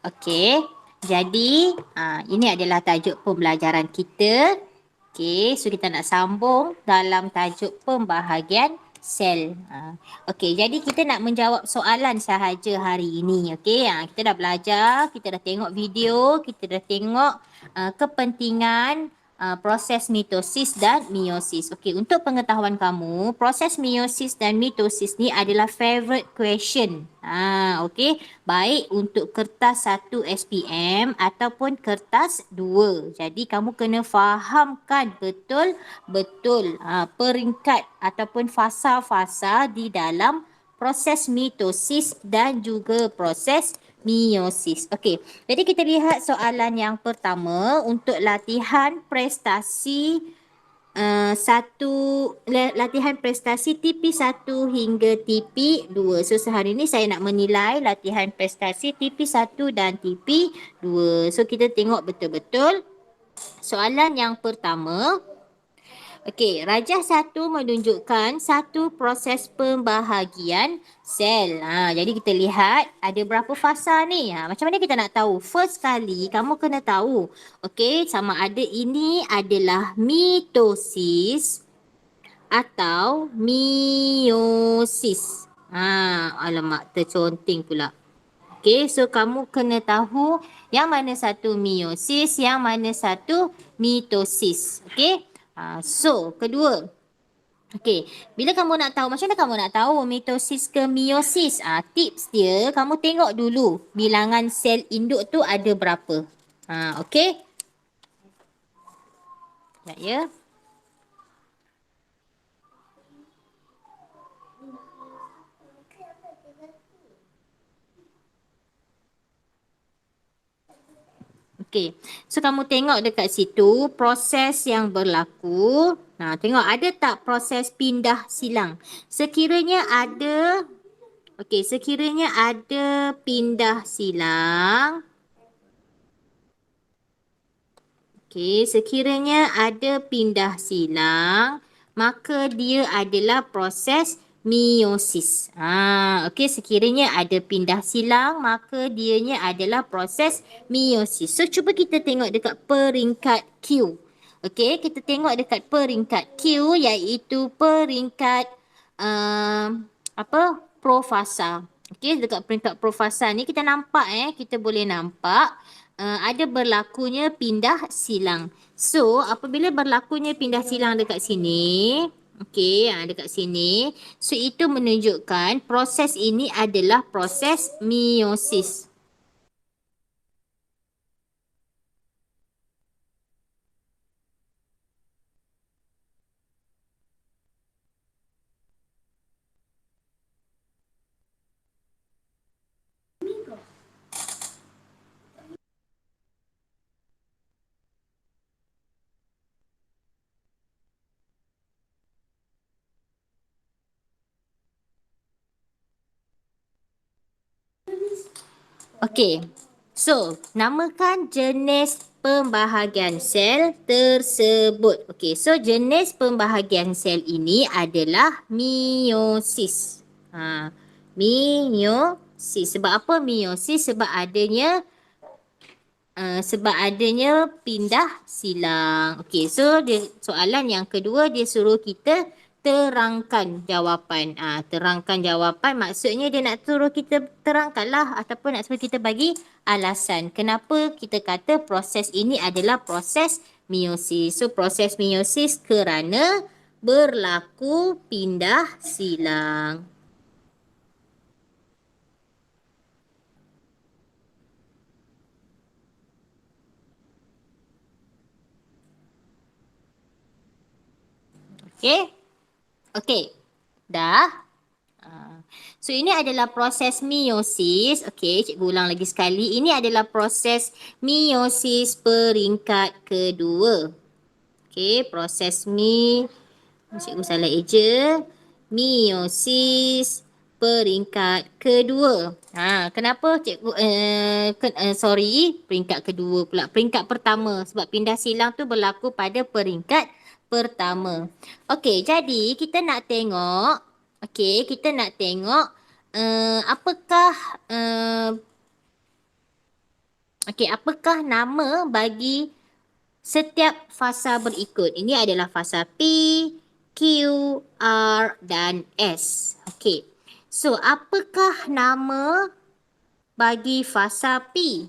Okey. Jadi, ini adalah tajuk pembelajaran kita. Okey, so kita nak sambung dalam tajuk pembahagian sel. Okey, jadi kita nak menjawab soalan sahaja hari ini. Okey, kita dah belajar, kita dah tengok video, kita dah tengok kepentingan proses mitosis dan meiosis. Okey, untuk pengetahuan kamu, proses meiosis dan mitosis ni adalah favorite question. Okey, baik untuk kertas 1 SPM ataupun kertas 2. Jadi kamu kena fahamkan betul-betul peringkat ataupun fasa-fasa di dalam proses mitosis dan juga proses meiosis. Okey, jadi kita lihat soalan yang pertama untuk latihan prestasi latihan prestasi TP1 hingga TP2. So sehari ini saya nak menilai latihan prestasi TP1 dan TP2. So kita tengok betul-betul soalan yang pertama. Okey, rajah 1 menunjukkan satu proses pembahagian sel. Jadi kita lihat ada berapa fasa ni. Macam mana kita nak tahu? First kali kamu kena tahu. Okey, sama ada ini adalah mitosis atau meiosis. Alamak, terconteng pula. Okey, so kamu kena tahu yang mana satu meiosis, yang mana satu mitosis. Okey. So, kedua. Okey, bila kamu nak tahu, macam mana kamu nak tahu mitosis ke meiosis? Tips dia, kamu tengok dulu bilangan sel induk tu ada berapa. Okey. Sekejap ya. Okey, so kamu tengok dekat situ proses yang berlaku. Tengok ada tak proses pindah silang? Sekiranya ada, sekiranya ada pindah silang. Okey, sekiranya ada pindah silang, maka dia adalah proses meiosis. Okey, sekiranya ada pindah silang, maka dianya adalah proses meiosis. So, cuba kita tengok dekat peringkat Q. Okey, kita tengok dekat peringkat Q iaitu peringkat profasa. Okey, dekat peringkat profasa ni kita nampak kita boleh nampak ada berlakunya pindah silang. So, apabila berlakunya pindah silang dekat sini, dekat sini, so itu menunjukkan proses ini adalah proses meiosis. Okey. So, namakan jenis pembahagian sel tersebut. Okey, so jenis pembahagian sel ini adalah meiosis. Meiosis. Sebab apa meiosis? Sebab adanya pindah silang. Okey, so soalan yang kedua dia suruh kita terangkan jawapan. Terangkan jawapan maksudnya dia nak suruh kita terangkanlah ataupun nak suruh kita bagi alasan kenapa kita kata proses ini adalah proses meiosis. So proses meiosis kerana berlaku pindah silang. Okey? Okey. Dah? So ini adalah proses meiosis. Okey, cikgu ulang lagi sekali. Ini adalah proses meiosis peringkat kedua. Okey, proses cikgu salah eja. Meiosis peringkat kedua. Kenapa cikgu peringkat kedua pula. Peringkat pertama sebab pindah silang tu berlaku pada peringkat pertama. Okey, jadi kita nak tengok apakah Okey, apakah nama bagi setiap fasa berikut? Ini adalah fasa P, Q, R dan S. Okey. So, apakah nama bagi fasa P?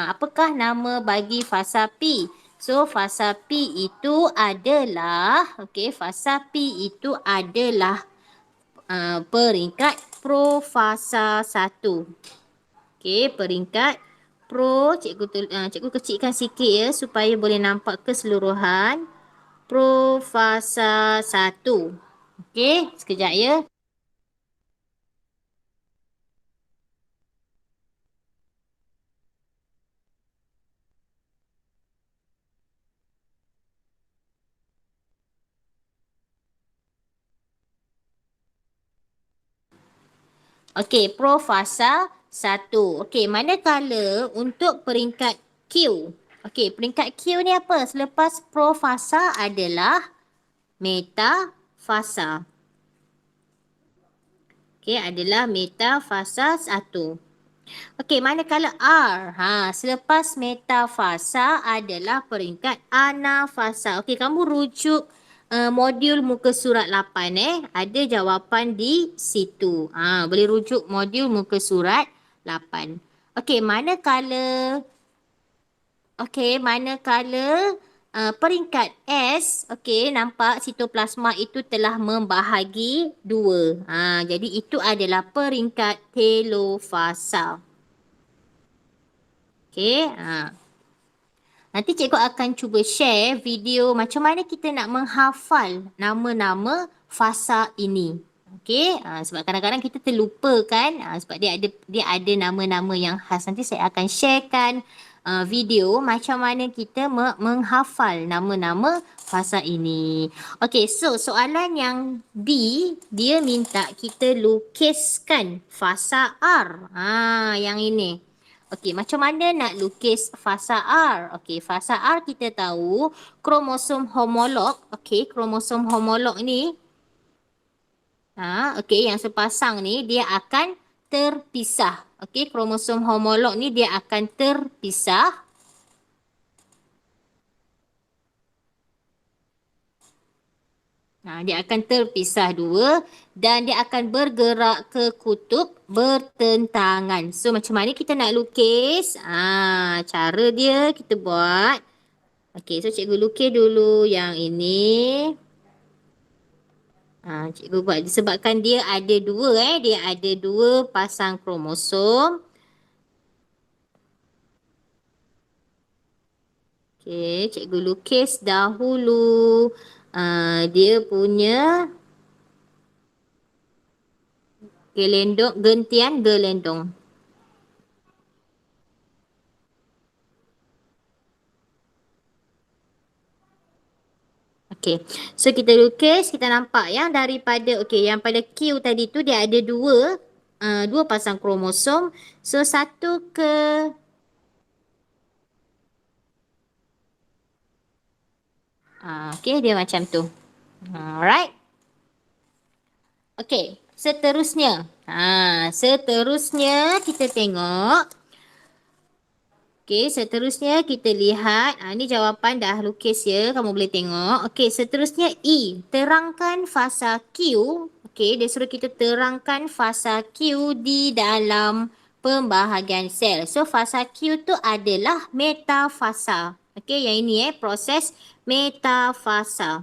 Apakah nama bagi fasa P? So, fasa P itu adalah, okey, fasa P itu adalah peringkat profasa 1. Okey, peringkat cikgu kecilkan sikit ya supaya boleh nampak keseluruhan. Profasa 1. Okey, sekejap ya. Okey, profasa 1. Okey, manakala untuk peringkat Q. Okey, peringkat Q ni apa? Selepas profasa adalah metafasa. Okey, adalah metafasa 1. Okey, manakala R. Selepas metafasa adalah peringkat anafasa. Okey, kamu rujuk modul muka surat 8 Ada jawapan di situ. Boleh rujuk modul muka surat 8. Okey, manakala peringkat S, okey, nampak sitoplasma itu telah membahagi dua. Jadi itu adalah peringkat telofasa. Okey. Nanti cikgu akan cuba share video macam mana kita nak menghafal nama-nama fasa ini. Okey. Sebab kadang-kadang kita terlupa kan. Sebab dia ada nama-nama yang khas. Nanti saya akan sharekan video macam mana kita menghafal nama-nama fasa ini. Okey, so soalan yang B, dia minta kita lukiskan fasa R. Yang ini. Okey, macam mana nak lukis fasa R? Okey, fasa R kita tahu kromosom homolog. Okey, kromosom homolog ni okey, yang sepasang ni dia akan terpisah. Okey, kromosom homolog ni dia akan terpisah. Dia akan terpisah dua dan dia akan bergerak ke kutub bertentangan. So macam mana kita nak lukis? Cara dia kita buat. Okey, so cikgu lukis dulu yang ini. Cikgu buat disebabkan dia ada dua dia ada dua pasang kromosom. Okey, cikgu lukis dahulu dia punya gentian gelendong. Okey. So kita lukis, kita nampak yang daripada yang pada Q tadi tu dia ada dua pasang kromosom. So satu ke okey, dia macam tu. Alright. Okey, seterusnya. Seterusnya kita tengok. Okey, seterusnya kita lihat. Ni jawapan dah lukis ya. Kamu boleh tengok. Okey, seterusnya E. Terangkan fasa Q. Okey, dia suruh kita terangkan fasa Q di dalam pembahagian sel. So, fasa Q tu adalah metafasa. Okey, yang ini proses metafasa.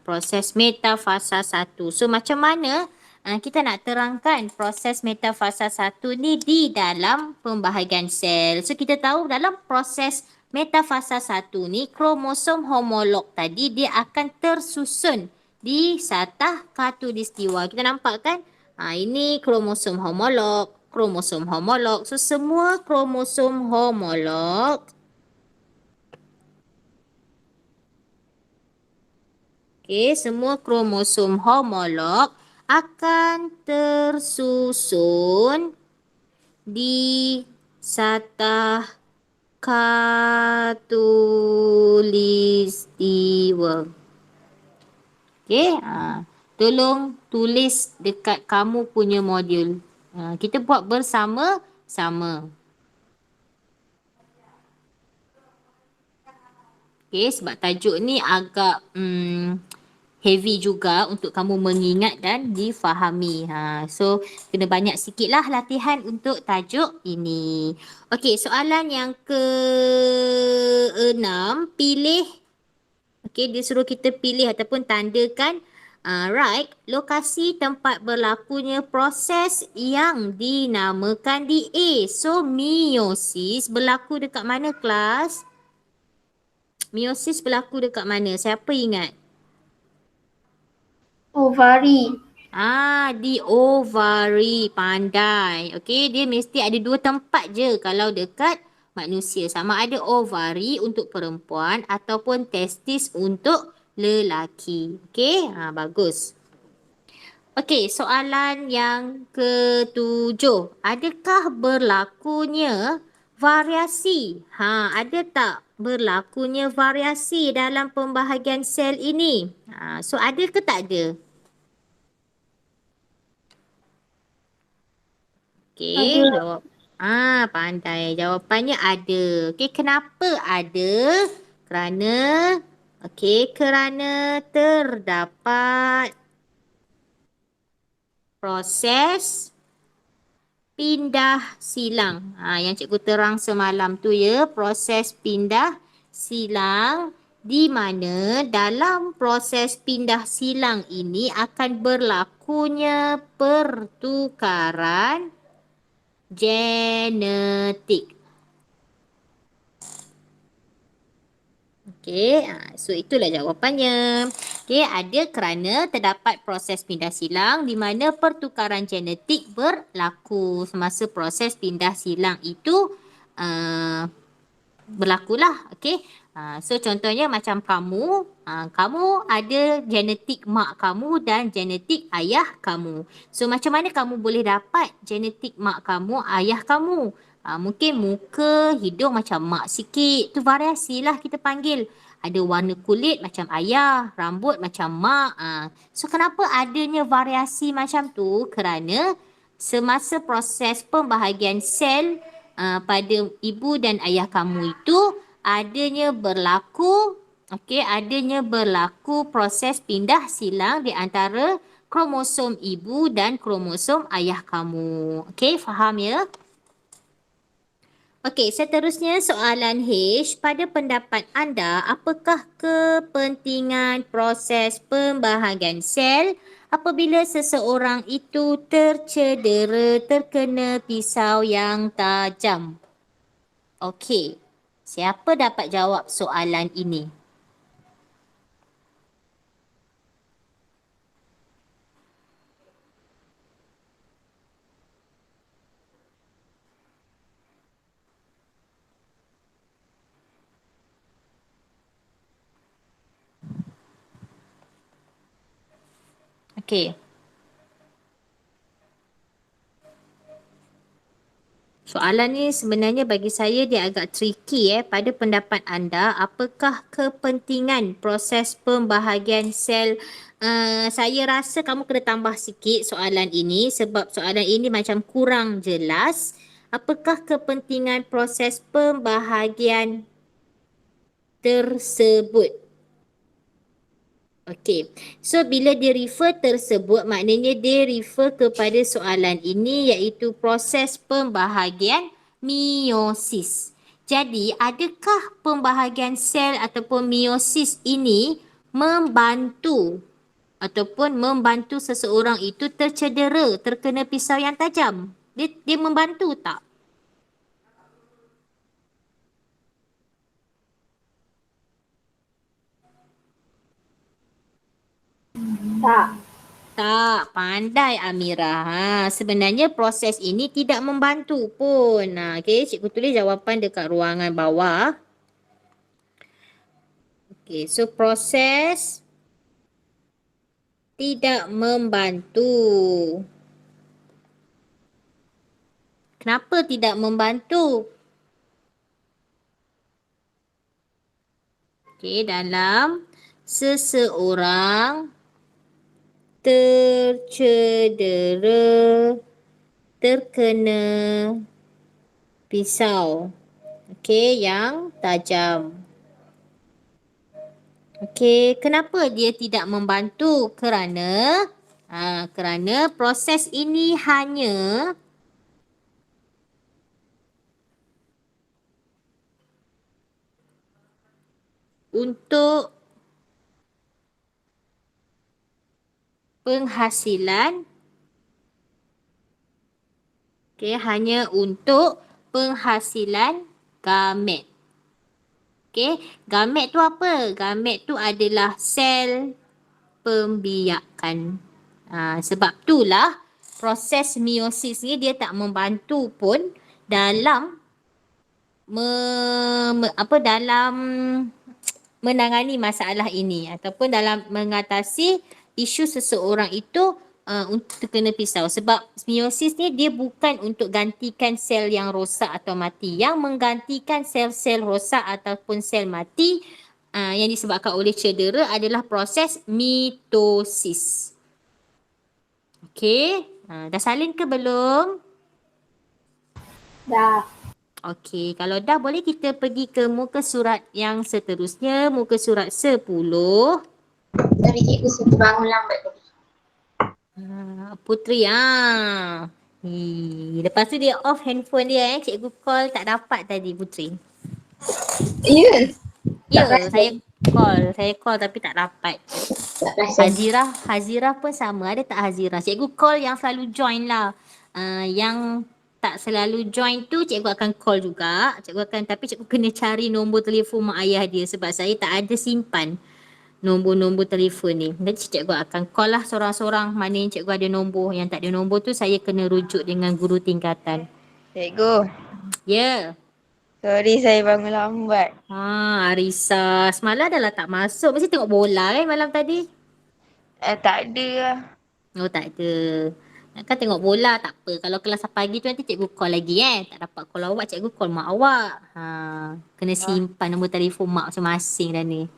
Proses metafasa 1. So macam mana kita nak terangkan proses metafasa 1 ni di dalam pembahagian sel. So kita tahu dalam proses metafasa 1 ni kromosom homolog tadi dia akan tersusun di satah khatulistiwa. Kita nampak kan? Ini kromosom homolog, kromosom homolog. So semua kromosom homolog semua kromosom homolog akan tersusun di satah khatulistiwa. tolong tulis dekat kamu punya modul. Kita buat bersama-sama. Okay, sebab tajuk ni agak heavy juga untuk kamu mengingat dan difahami. So, kena banyak sikit lah latihan untuk tajuk ini. Okey, soalan yang ke-6, pilih. Okey, dia suruh kita pilih ataupun tandakan right, lokasi tempat berlakunya proses yang dinamakan di A. So, meiosis berlaku dekat mana kelas? Meiosis berlaku dekat mana? Siapa ingat? Ovari. Di ovary. Pandai. Okey, dia mesti ada 2 tempat je kalau dekat manusia. Sama ada ovary untuk perempuan ataupun testis untuk lelaki. Okey, bagus. Okey, soalan yang ke-7. Adakah berlakunya variasi? Ada tak berlakunya variasi dalam pembahagian sel ini? So ada ke tak ada? Okey, Ada. jawab. Pandai. Jawapannya ada. Okey, kenapa ada? Kerana terdapat proses pindah silang. Yang cikgu terang semalam tu ya, proses pindah silang di mana dalam proses pindah silang ini akan berlakunya pertukaran genetik. Okey, so itulah jawapannya. Okey, ada kerana terdapat proses pindah silang di mana pertukaran genetik berlaku semasa proses pindah silang itu berlakulah. Okey. So contohnya macam kamu ada genetik mak kamu dan genetik ayah kamu. So macam mana kamu boleh dapat genetik mak kamu, ayah kamu? Mungkin muka, hidung macam mak sikit. Tu variasi lah kita panggil. Ada warna kulit macam ayah, rambut macam mak. So kenapa adanya variasi macam tu? Kerana semasa proses pembahagian sel pada ibu dan ayah kamu itu adanya berlaku proses pindah silang di antara kromosom ibu dan kromosom ayah kamu. Okey, faham ya? Okey, seterusnya soalan H. Pada pendapat anda, apakah kepentingan proses pembahagian sel apabila seseorang itu terkena pisau yang tajam? Okey, siapa dapat jawab soalan ini? Okey. Soalan ni sebenarnya bagi saya dia agak tricky Pada pendapat anda, apakah kepentingan proses pembahagian sel? Saya rasa kamu kena tambah sikit soalan ini sebab soalan ini macam kurang jelas. Apakah kepentingan proses pembahagian tersebut? Okey. So bila dia refer tersebut maknanya dia refer kepada soalan ini iaitu proses pembahagian meiosis. Jadi adakah pembahagian sel ataupun meiosis ini membantu seseorang itu terkena pisau yang tajam? Dia membantu tak? Tak. Tak, pandai Amira. Sebenarnya proses ini tidak membantu pun. Okey, cikgu tulis jawapan dekat ruangan bawah. Okey, so proses tidak membantu. Kenapa tidak membantu? Okey, dalam seseorang tercedera, terkena pisau. Okey, yang tajam. Okey, kenapa dia tidak membantu? Kerana proses ini hanya untuk penghasilan. Okey, hanya untuk penghasilan gamet. Okey, gamet tu apa? Gamet tu adalah sel pembiakan. Sebab itulah proses meiosis ni dia tak membantu pun dalam dalam menangani masalah ini ataupun dalam mengatasi isu seseorang itu untuk terkena pisau. Sebab meiosis ni dia bukan untuk gantikan sel yang rosak atau mati. Yang menggantikan sel-sel rosak ataupun sel mati yang disebabkan oleh cedera adalah proses mitosis. Okey, dah salin ke belum? Dah. Okey, kalau dah boleh kita pergi ke muka surat yang seterusnya, muka surat 10. Sorry cikgu, saya bangun lambat tadi. Putri lepas tu dia off handphone dia cikgu call tak dapat tadi Putri. Ya. Ya, Tak saya call tapi tak dapat. Tak perasan. Hazirah pun sama, ada tak Hazirah? Cikgu call yang selalu join lah. Yang tak selalu join tu cikgu akan call juga. Tapi cikgu kena cari nombor telefon mak ayah dia sebab saya tak ada simpan nombor-nombor telefon ni. Jadi cikgu akan call lah seorang-seorang mana yang cikgu ada nombor. Yang tak ada nombor tu saya kena rujuk dengan guru tingkatan. Cikgu, Ya. sorry saya bangun lambat. Arisa. Semalam dah lah tak masuk. Mesti tengok bola kan malam tadi? Tak ada lah. Oh tak ada. Kan tengok bola tak apa. Kalau kelas pagi tu nanti cikgu call lagi Tak dapat call awak, cikgu call mak awak. Kena simpan nombor telefon mak masing-masing dah ni.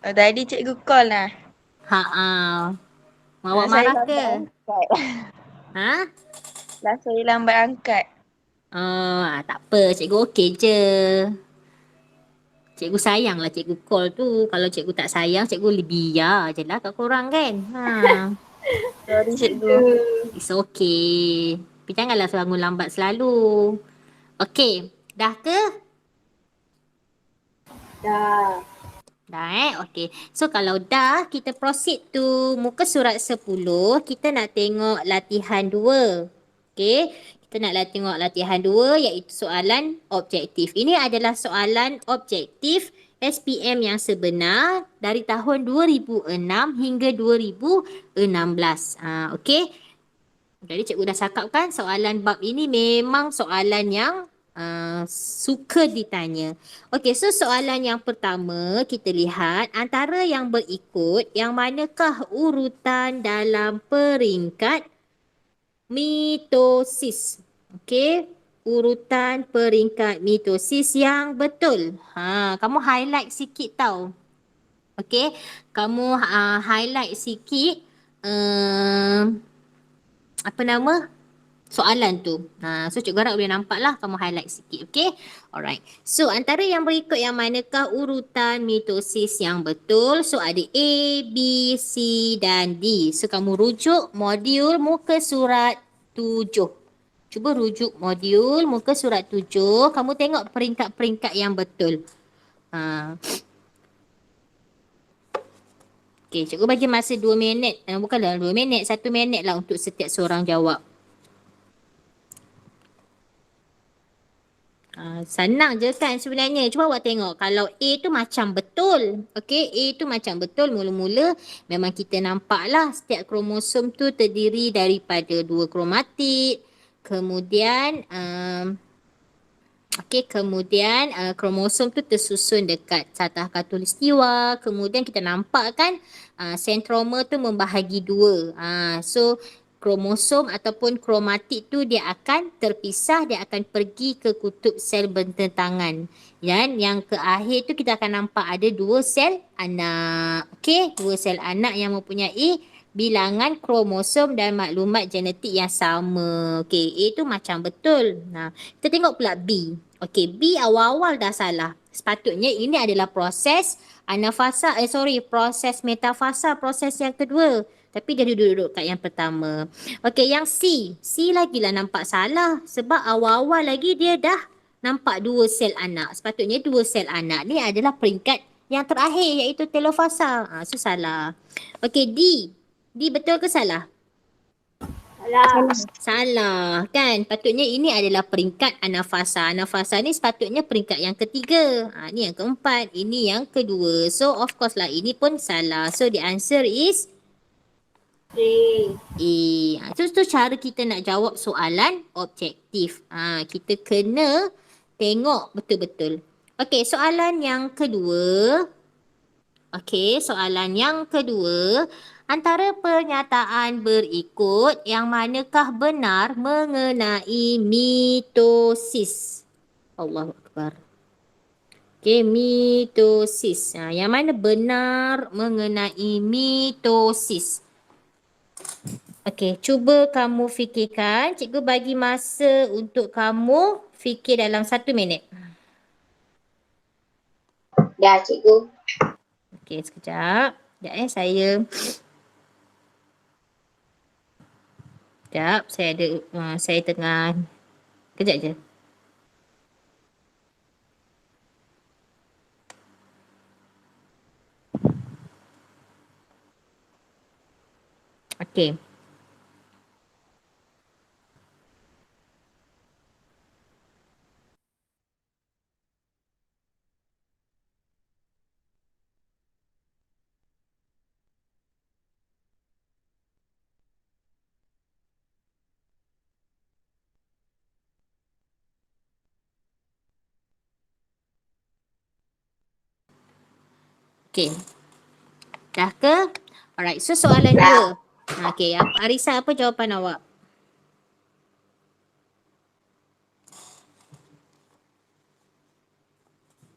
Tadi cikgu call lah. Mak awak marah ke? Ha? Lah saya lambat angkat. Tak apa, cikgu okey je. Cikgu sayang lah cikgu call tu. Kalau cikgu tak sayang, cikgu biar je lah kat korang kan. Sorry cikgu. It's okay. Tapi janganlah bangun lambat selalu. Okay. Dah ke? Dah. Dah Okay. So kalau dah, kita proceed to muka surat 10. Kita nak tengok latihan 2. Okay. Kita nak tengok latihan 2 iaitu soalan objektif. Ini adalah soalan objektif SPM yang sebenar dari tahun 2006 hingga 2016. Okay. Jadi cikgu dah cakapkan soalan bab ini memang soalan yang suka ditanya. Okey, so soalan yang pertama kita lihat antara yang berikut yang manakah urutan dalam peringkat mitosis. Okey, urutan peringkat mitosis yang betul. Kamu highlight sikit tau. Okey, kamu highlight sikit soalan tu. So cikgu harap boleh nampak lah, kamu highlight sikit, okay? Alright. So antara yang berikut yang manakah urutan mitosis yang betul? So ada A, B, C dan D. So kamu rujuk modul muka surat 7. Cuba rujuk modul muka surat 7. Kamu tengok peringkat-peringkat yang betul. Okay, cikgu bagi masa 2 minit. Bukanlah 2 minit, 1 minit lah untuk setiap seorang jawab. Senang je kan sebenarnya. Cuba awak tengok. Kalau A tu macam betul. Okay, A tu macam betul. Mula-mula memang kita nampak lah setiap kromosom tu terdiri daripada 2 kromatid. Kemudian kromosom tu tersusun dekat satah khatulistiwa. Kemudian kita nampak kan sentroma tu membahagi 2. So kromosom ataupun kromatid tu dia akan terpisah, dia akan pergi ke kutub sel bertentangan. Dan yang ke akhir tu kita akan nampak ada 2 sel anak. Okey, 2 sel anak yang mempunyai bilangan kromosom dan maklumat genetik yang sama. Okey, A tu macam betul. Nah, kita tengok pula B. Okey, B awal-awal dah salah. Sepatutnya ini adalah proses proses metafasa, proses yang kedua. Tapi dia duduk-duduk kat yang pertama. Okey, yang C. C lagilah nampak salah sebab awal-awal lagi dia dah nampak 2 sel anak. Sepatutnya 2 sel anak ni adalah peringkat yang terakhir iaitu telofasa. So salah. Okey, D. D betul ke salah? Salah kan? Patutnya ini adalah peringkat anafasa. Anafasa ni sepatutnya peringkat yang ketiga. Ni yang keempat. Ini yang kedua. So of course lah ini pun salah. So the answer is A. So cara kita nak jawab soalan objektif. Kita kena tengok betul-betul. Okey, soalan yang kedua. Antara pernyataan berikut yang manakah benar mengenai mitosis? Allahu Akbar. Okey, mitosis. Yang mana benar mengenai mitosis? Okey, cuba kamu fikirkan. Cikgu bagi masa untuk kamu fikir dalam 1 minit. Dah cikgu. Okey, sekejap. Saya Sekejap, saya tengah. Kejap je. Okey. Okey. Dah ke? Alright, so soalan 2. Okey, Arisa, apa jawapan awak?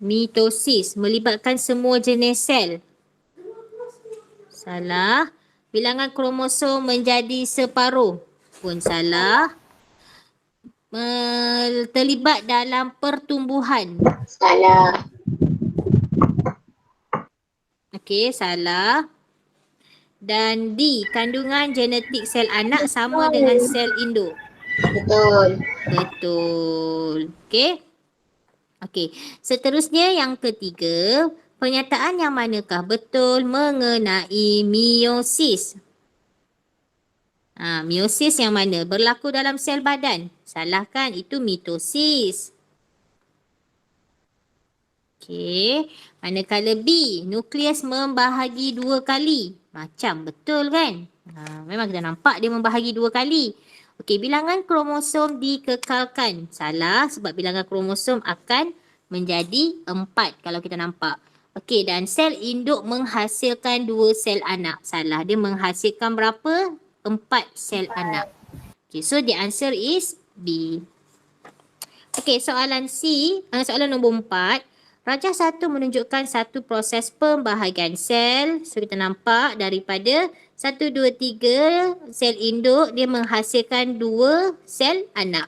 Mitosis melibatkan semua jenis sel. Salah. Bilangan kromosom menjadi separuh. Pun salah. Terlibat dalam pertumbuhan. Salah. Okey, salah. Dan D, kandungan genetik sel anak sama dengan sel induk. Betul. Betul. Okey. Okey. Seterusnya yang ketiga, pernyataan yang manakah betul mengenai meiosis? Meiosis yang mana? Berlaku dalam sel badan. Salah kan? Itu mitosis. Okey. Manakala B, nukleus membahagi 2 kali. Macam betul kan? Memang kita nampak dia membahagi 2 kali. Okey, bilangan kromosom dikekalkan. Salah sebab bilangan kromosom akan menjadi 4 kalau kita nampak. Okey, dan sel induk menghasilkan 2 sel anak. Salah, dia menghasilkan berapa? 4 sel anak. Okey, so the answer is B. Okey, soalan C, soalan nombor 4. Rajah 1 menunjukkan satu proses pembahagian sel. So kita nampak daripada 1, 2, 3 sel induk dia menghasilkan 2 sel anak.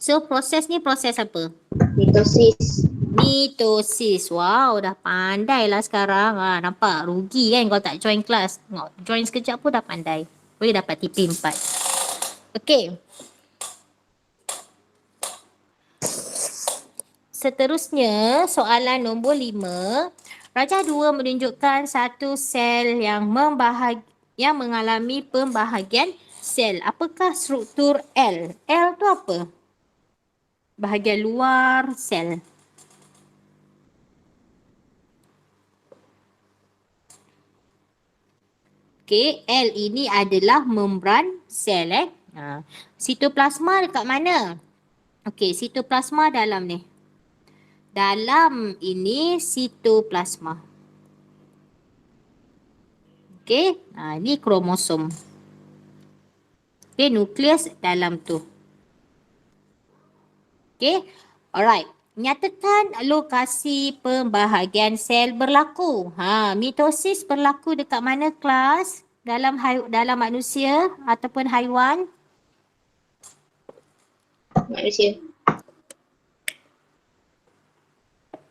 So proses ni proses apa? Mitosis. Mitosis. Wow, dah pandai lah sekarang. Nampak rugi kan kalau tak join kelas. Join sekejap pun dah pandai. Boleh dapat TP 4. Okey. Seterusnya, soalan nombor 5. Rajah 2 menunjukkan satu sel yang mengalami pembahagian sel. Apakah struktur L? L tu apa? Bahagian luar sel. Okey, L ini adalah membran sel. Sitoplasma dekat mana? Okey, sitoplasma dalam ni. Dalam ini sitoplasma. Okey, ini kromosom. Okey, nukleus dalam tu. Okey, alright. Nyatakan lokasi pembahagian sel berlaku. Mitosis berlaku dekat mana kelas? dalam manusia ataupun haiwan? Manusia.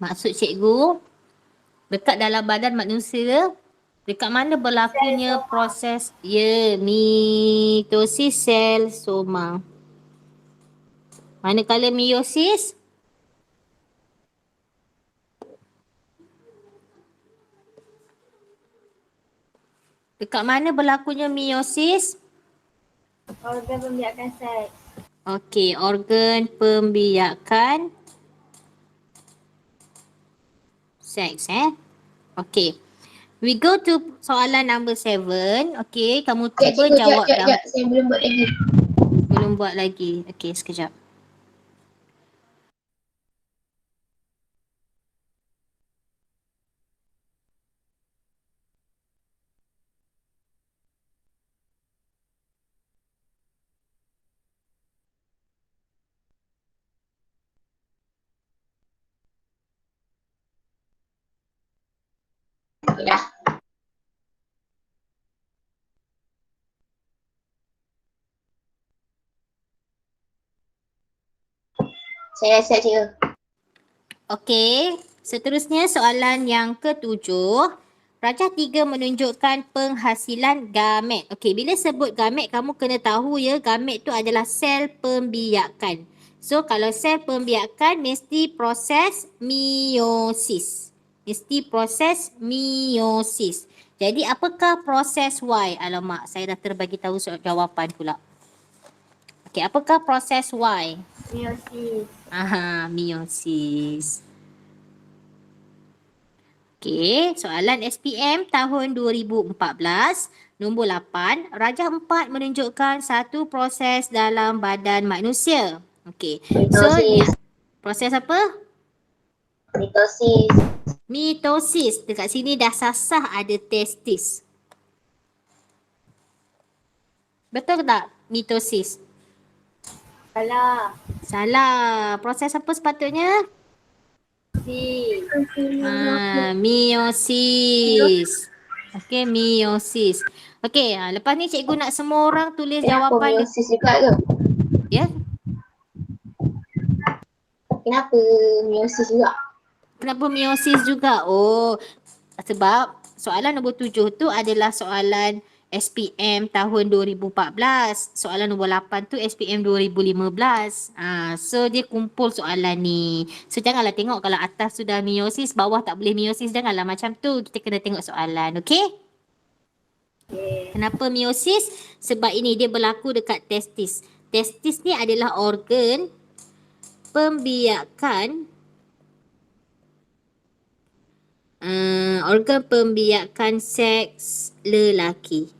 Maksud cikgu, dekat dalam badan manusia, dekat mana berlakunya proses mitosis sel soma. Manakala meiosis, dekat mana berlakunya meiosis? Organ pembiakan seks. Okey, organ pembiakan seks Okey. We go to soalan number 7. Okey, kamu cuba jawab dah. Sekejap. Saya belum buat lagi. Belum buat lagi. Okey, sekejap. Okay, dah. Saya siap cikgu. Okey, seterusnya soalan yang ketujuh. Rajah 3 menunjukkan penghasilan gamet. Okey, bila sebut gamet, kamu kena tahu ya, gamet tu adalah sel pembiakan. So, kalau sel pembiakan mesti proses meiosis. Mesti proses meiosis. Jadi, apakah proses Y? Alamak, saya dah terbagi tahu jawapan pula. Okey, apakah proses Y? Meiosis. Meiosis. Okey, soalan SPM tahun 2014, nombor 8. Rajah 4 menunjukkan satu proses dalam badan manusia. Okey, so ni proses apa? Mitosis. Mitosis. Dekat sini dah sasah ada testis. Betul tak mitosis? Salah. Salah. Proses apa sepatutnya? Meiosis. Okey, meiosis. Okey, lepas ni cikgu nak semua orang tulis jawapan. Meiosis juga ke? Ya? Kenapa meiosis juga? Kenapa meiosis juga? Oh, sebab soalan nombor 7 tu adalah soalan SPM tahun 2014. Soalan nombor 8 tu SPM 2015. So dia kumpul soalan ni. So janganlah tengok kalau atas sudah meiosis, bawah tak boleh meiosis. Janganlah macam tu. Kita kena tengok soalan, okey? Kenapa meiosis? Sebab ini dia berlaku dekat testis. Testis ni adalah organ pembiakan organ pembiakan seks lelaki.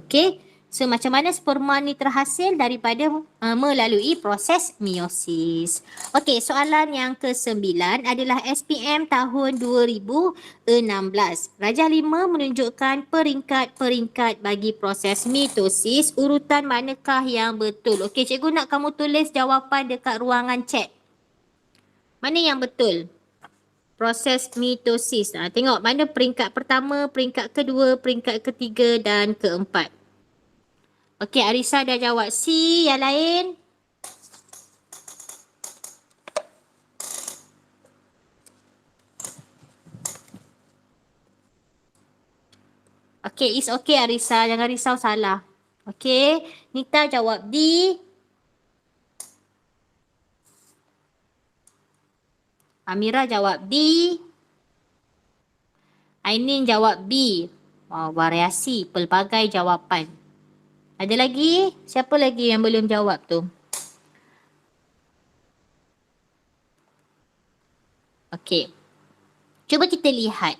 Okey. So macam mana sperma ni terhasil daripada melalui proses meiosis. Okey, soalan yang ke-9 adalah SPM tahun 2016. Rajah 5 menunjukkan peringkat-peringkat bagi proses mitosis. Urutan manakah yang betul? Okey, cikgu nak kamu tulis jawapan dekat ruangan chat. Mana yang betul? Proses mitosis. Tengok mana peringkat pertama, peringkat kedua, peringkat ketiga dan keempat. Okey, Arisa dah jawab C. Yang lain? Okey, it's okay Arisa. Jangan risau salah. Okey, Nita jawab D. Amira jawab D. Ainin jawab B. Variasi, pelbagai jawapan. Ada lagi? Siapa lagi yang belum jawab tu? Okey. Cuba kita lihat.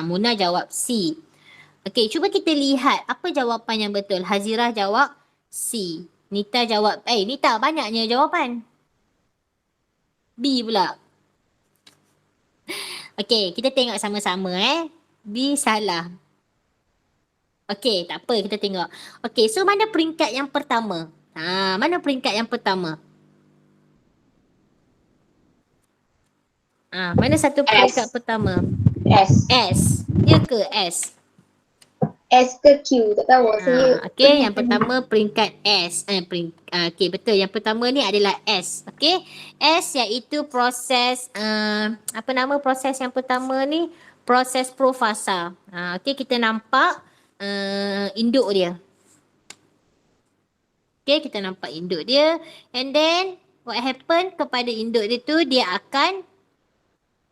Muna jawab C. Okey, cuba kita lihat apa jawapan yang betul. Hazirah jawab C. Nita jawab, Nita banyaknya jawapan. B pula. Okey, kita tengok sama-sama B salah. Okey, tak apa, kita tengok. Okey, so mana peringkat yang pertama? Mana peringkat yang pertama? Mana satu peringkat pertama? S. S. Ya ke S? S ke Q? Tak tahu. Saya Okey, yang pertama peringkat S. Okey, betul. Yang pertama ni adalah S. Okey. S iaitu proses apa nama proses yang pertama ni? Proses profasa. Okey, kita nampak induk dia. Okey, kita nampak induk dia, and then what happen kepada induk dia tu, dia akan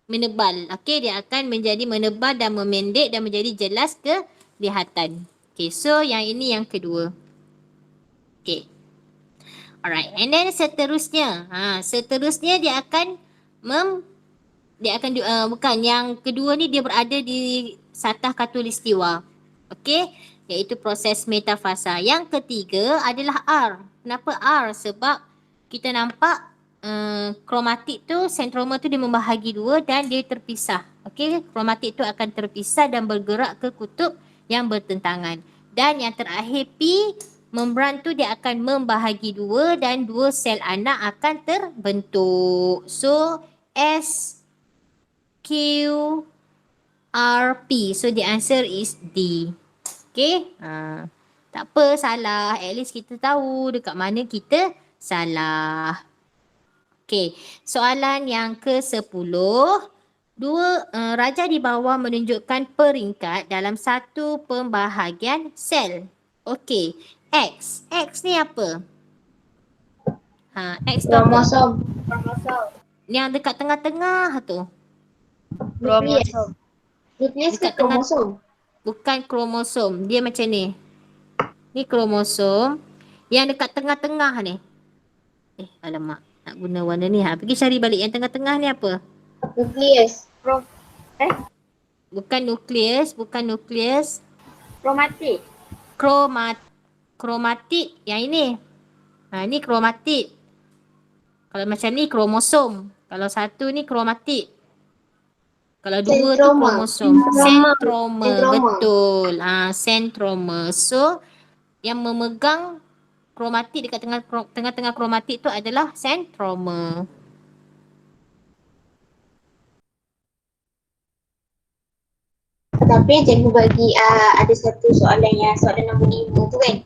menebal. Okey, dia akan menjadi menebal dan memendek dan menjadi jelas kelihatan. Okey, so yang ini yang kedua. Okey. Alright, and then seterusnya. Seterusnya dia akan bukan, yang kedua ni dia berada di satah khatulistiwa. Okey, iaitu proses metafasa. Yang ketiga adalah R. Kenapa R? Sebab kita nampak kromatik tu, sentroma tu dia membahagi dua dan dia terpisah. Okey, kromatik tu akan terpisah dan bergerak ke kutub yang bertentangan. Dan yang terakhir P, membran tu dia akan membahagi dua dan dua sel anak akan terbentuk. So S Q R P. So the answer is D. Okay. Tak apa, salah. At least kita tahu dekat mana kita salah. Okay. Soalan yang ke-10. Raja di bawah menunjukkan peringkat dalam satu pembahagian sel. Okay. X. X ni apa? X tu apa? kromosom. Yang dekat tengah-tengah tu. Nukleus. Kromosom. Nukleus ke Dekat tengah. kromosom? Bukan kromosom. Dia macam ni. Ni kromosom. Yang dekat tengah-tengah ni. Alamak. Nak guna warna ni. Pergi cari balik. Yang tengah-tengah ni apa? Nukleus. Bukan nukleus. Bukan nukleus. Kromatik. Kromatik. Yang ini. Ni kromatik. Kalau macam ni kromosom. Kalau satu ni kromatik. Kalau dua tu Sentroma. kromosom. Sentroma. Sentroma. Betul. Sentroma. So, yang memegang kromatik dekat tengah-tengah kromatik tu adalah sentroma. Tapi cikgu bagi ada satu soalan yang soalan nombor 5 tu kan.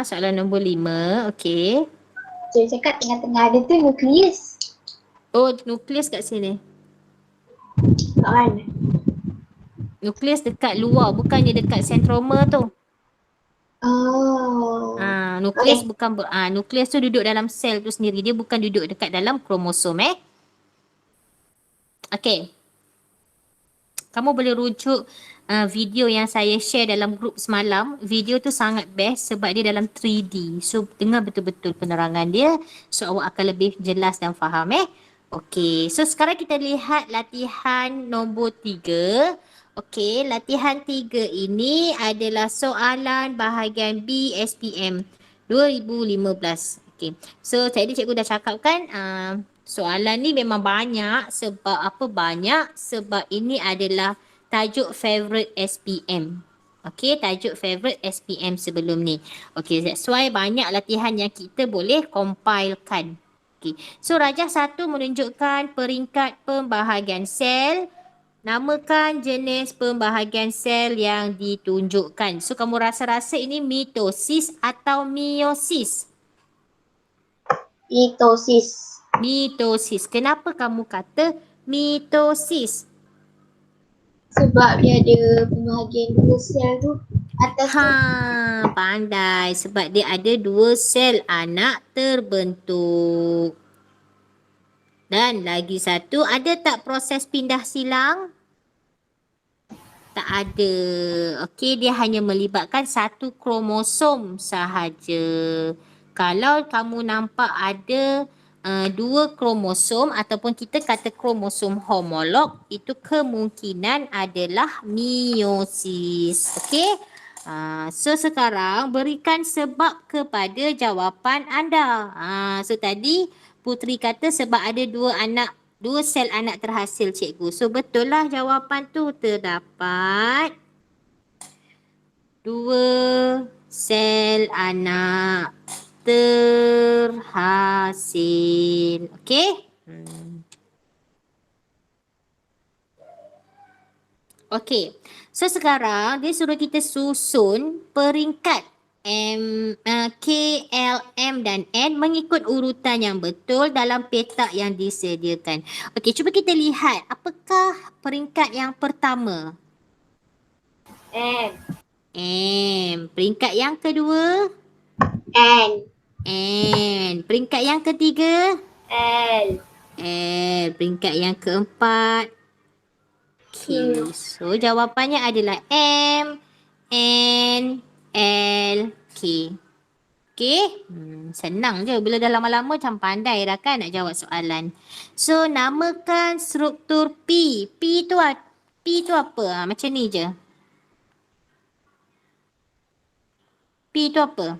Soalan nombor 5. Okey. Cikgu cakap tengah-tengah ada tu nukleus. Oh, nukleus kat sini. Kat mana? Nukleus dekat luar, bukannya dekat sentroma tu. Oh. Nukleus bukan nukleus tu duduk dalam sel tu sendiri. Dia bukan duduk dekat dalam kromosom Okey. Kamu boleh rujuk video yang saya share dalam grup semalam. Video tu sangat best sebab dia dalam 3D. So, dengar betul-betul penerangan dia. So, awak akan lebih jelas dan faham Okey. So, sekarang kita lihat latihan nombor 3. Okey, latihan 3 ini adalah soalan bahagian B SPM 2015. Okey. So, tadi cikgu dah cakapkan soalan ni memang banyak. Sebab apa banyak? Sebab ini adalah tajuk favorite SPM. Okey, tajuk favorite SPM sebelum ni. Okey, that's why banyak latihan yang kita boleh compilekan. Okey. So, rajah 1 menunjukkan peringkat pembahagian sel. Namakan jenis pembahagian sel yang ditunjukkan. So, kamu rasa-rasa ini mitosis atau meiosis? Mitosis. Mitosis. Kenapa kamu kata mitosis? Sebab dia ada pembahagian dua sel tu atas tu. Pandai. Sebab dia ada dua sel anak terbentuk. Dan lagi satu, ada tak proses pindah silang? Tak ada. Okey, dia hanya melibatkan satu kromosom sahaja. Kalau kamu nampak ada dua kromosom ataupun kita kata kromosom homolog, itu kemungkinan adalah meiosis. Okey? So sekarang berikan sebab kepada jawapan anda. So tadi Putri kata sebab ada dua sel anak terhasil cikgu. So betul lah jawapan tu, terdapat dua sel anak terhasil. Okey? Okey. So sekarang dia suruh kita susun peringkat K, L, M dan N mengikut urutan yang betul dalam petak yang disediakan. Okey, cuba kita lihat apakah peringkat yang pertama? M. M. Peringkat yang kedua? N. N. Peringkat yang ketiga? L. L. Peringkat yang keempat? K. So jawapannya adalah M, N, L, K. Okey? Senang je bila dah lama-lama macam pandai dah kan nak jawab soalan. So namakan struktur P. P tu apa? Macam ni je. P tu apa?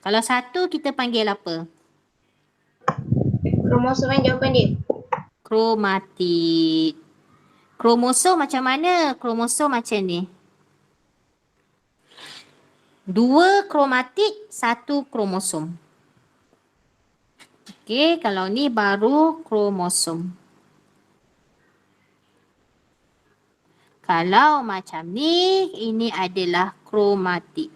Kalau satu kita panggil apa? Kromosom yang jawapan dia. Kromatid. Kromosom macam mana? Kromosom macam ni. 2 kromatid, 1 kromosom. Okey, kalau ni baru kromosom. Kalau macam ni, ini adalah kromatid.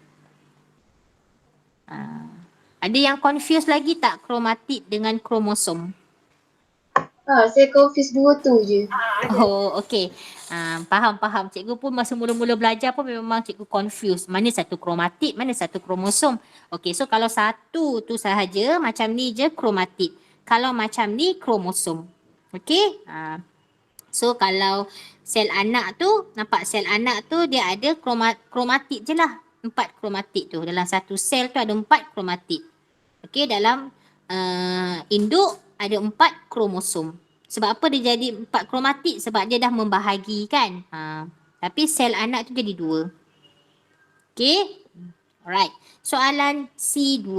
Ada yang confuse lagi tak kromatid dengan kromosom? Saya confuse dua tu je. Oh, okey. Faham. Cikgu pun masa mula-mula belajar pun memang cikgu confuse. Mana satu kromatid, mana satu kromosom. Okey, so kalau satu tu sahaja, macam ni je kromatid. Kalau macam ni kromosom. Okey? So kalau sel anak tu, nampak sel anak tu dia ada kromatid je lah. 4 kromatid tu. Dalam satu sel tu ada 4 kromatid. Okey, dalam induk ada 4 kromosom. Sebab apa dia jadi 4 kromatid? Sebab dia dah membahagikan. Tapi sel anak tu jadi 2. Okey? Alright. Soalan C2.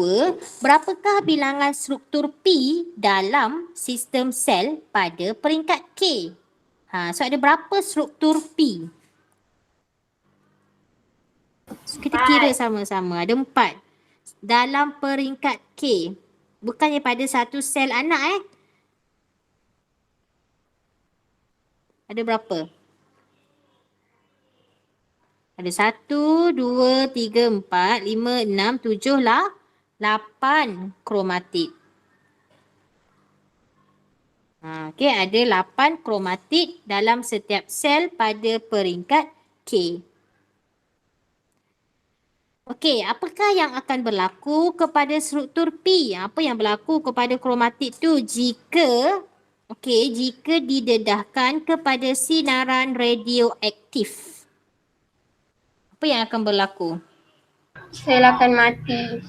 Berapakah bilangan struktur P dalam sistem sel pada peringkat K? So ada berapa struktur P? So, kita kira sama-sama. Ada 4. Dalam peringkat K. Bukannya pada satu sel anak Ada berapa? Ada 1, 2, 3, 4, 5, 6, 7 lah. 8 kromatid. Okey, ada 8 kromatid dalam setiap sel pada peringkat K. Okey, apakah yang akan berlaku kepada struktur P? Apa yang berlaku kepada kromatid tu jika didedahkan kepada sinaran radioaktif? Apa yang akan berlaku? Sel akan mati.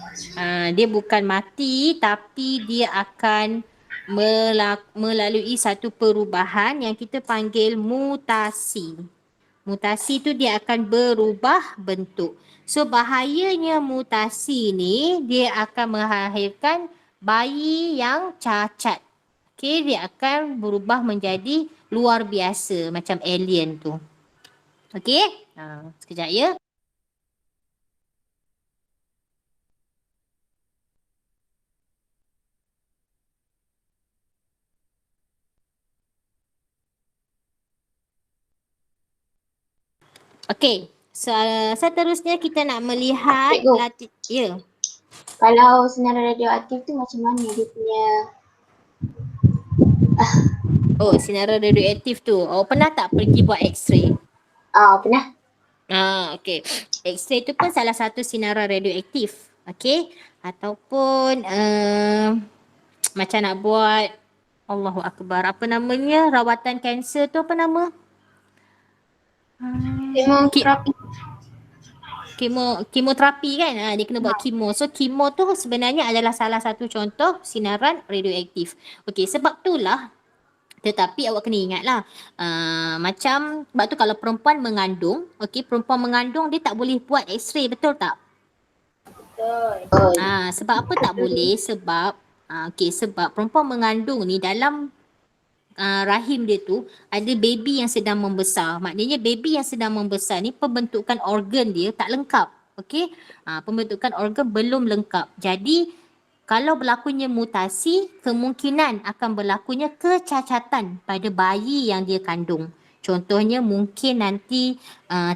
Dia bukan mati tapi dia akan melalui satu perubahan yang kita panggil mutasi. Mutasi tu dia akan berubah bentuk. So bahayanya mutasi ni dia akan melahirkan bayi yang cacat. Okey, dia akan berubah menjadi luar biasa macam alien tu. Okey? Sekejap ya. Okey, seterusnya kita nak melihat Cikgu. Kalau sinaran radioaktif tu macam mana dia punya? Oh, sinaran radioaktif tu. Pernah tak pergi buat X-ray? Pernah. Okey. X-ray tu pun salah satu sinaran radioaktif. Okey. Ataupun macam nak buat Allahu Akbar. Apa namanya? Rawatan kanser tu apa nama? Kemoterapi kan? Dia kena buat kemo. So kemo tu sebenarnya adalah salah satu contoh sinaran radioaktif. Okey, sebab itulah tetapi awak kena ingatlah sebab tu kalau perempuan mengandung, perempuan mengandung dia tak boleh buat X-ray, betul tak? Betul. Sebab apa tak boleh? Sebab sebab perempuan mengandung ni dalam rahim dia tu ada baby yang sedang membesar. Maknanya baby yang sedang membesar ni pembentukan organ dia tak lengkap. Okey? Pembentukan organ belum lengkap. Jadi kalau berlakunya mutasi, kemungkinan akan berlakunya kecacatan pada bayi yang dia kandung. Contohnya mungkin nanti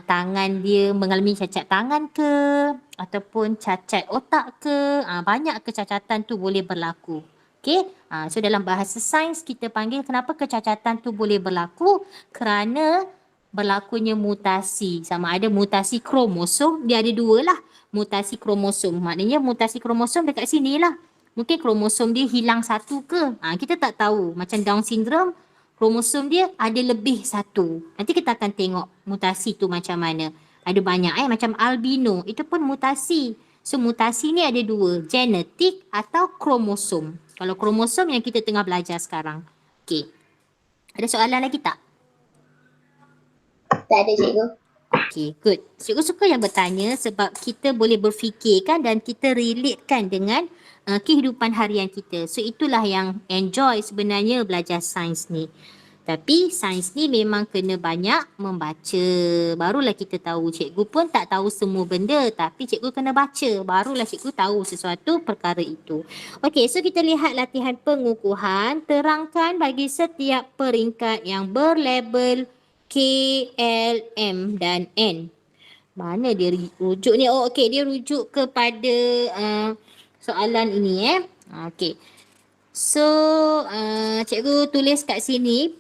tangan dia mengalami cacat tangan ke ataupun cacat otak ke, banyak kecacatan tu boleh berlaku. Okey, so dalam bahasa sains kita panggil kenapa kecacatan tu boleh berlaku? Kerana berlakunya mutasi. Sama ada mutasi kromosom, dia ada dua lah. Mutasi kromosom, maknanya mutasi kromosom dekat sini lah. Mungkin kromosom dia hilang satu ke? Kita tak tahu. Macam Down syndrome, kromosom dia ada lebih satu. Nanti kita akan tengok mutasi tu macam mana. Ada banyak macam albino, itu pun mutasi. So mutasi ni ada dua, genetik atau kromosom. Kalau kromosom yang kita tengah belajar sekarang. Okey. Ada soalan lagi tak? Tak ada cikgu. Okay, good. Cikgu suka yang bertanya sebab kita boleh berfikirkan dan kita relatekan dengan kehidupan harian kita. So itulah yang enjoy sebenarnya belajar sains ni. Tapi sains ni memang kena banyak membaca. Barulah kita tahu. Cikgu pun tak tahu semua benda tapi cikgu kena baca. Barulah cikgu tahu sesuatu perkara itu. Okey, so kita lihat latihan pengukuhan. Terangkan bagi setiap peringkat yang berlabel K, L, M dan N. Mana dia rujuk ni? Oh, okey, dia rujuk kepada soalan ini Okey. So, cikgu tulis kat sini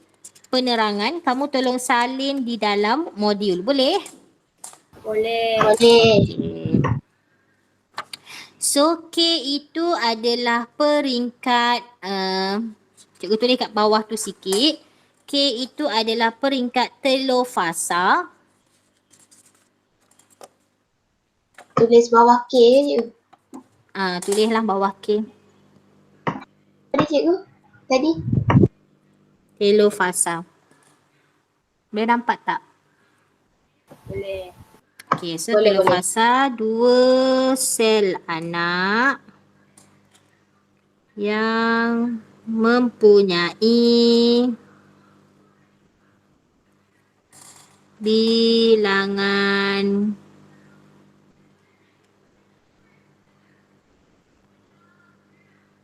penerangan. Kamu tolong salin di dalam modul. Boleh? Boleh. Okey. So, K itu adalah peringkat, cikgu tulis kat bawah tu sikit. K itu adalah peringkat telur fasa. Tulis bawah K je. Tulislah bawah K. Tadi cikgu? Tadi? Telur fasa. Boleh nampak tak? Boleh. Okey, so Boleh, telur boleh. fasa 2 sel anak yang mempunyai bilangan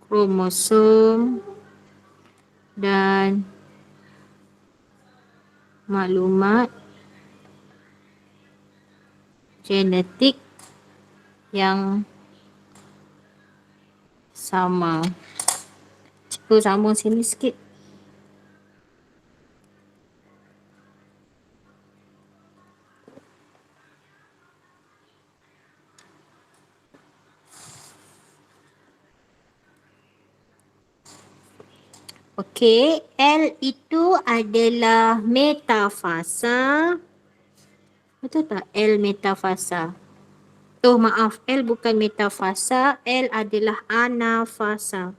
kromosom dan maklumat genetik yang sama. Cikgu sambung sini sikit. Okey, L itu adalah metafasa. Betul tak? L metafasa. Oh maaf, L bukan metafasa, L adalah anafasa.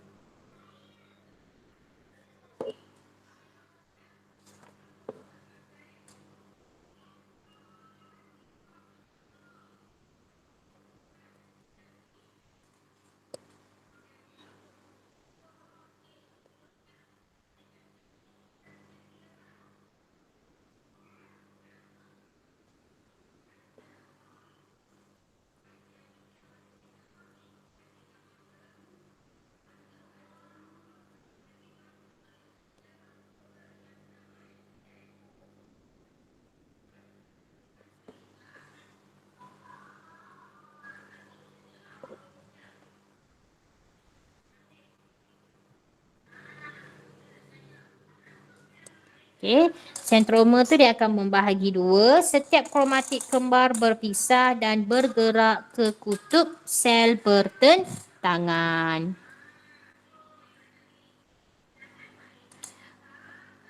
Okey, sentroma tu dia akan membahagi dua. Setiap kromatik kembar berpisah dan bergerak ke kutub sel bertentangan.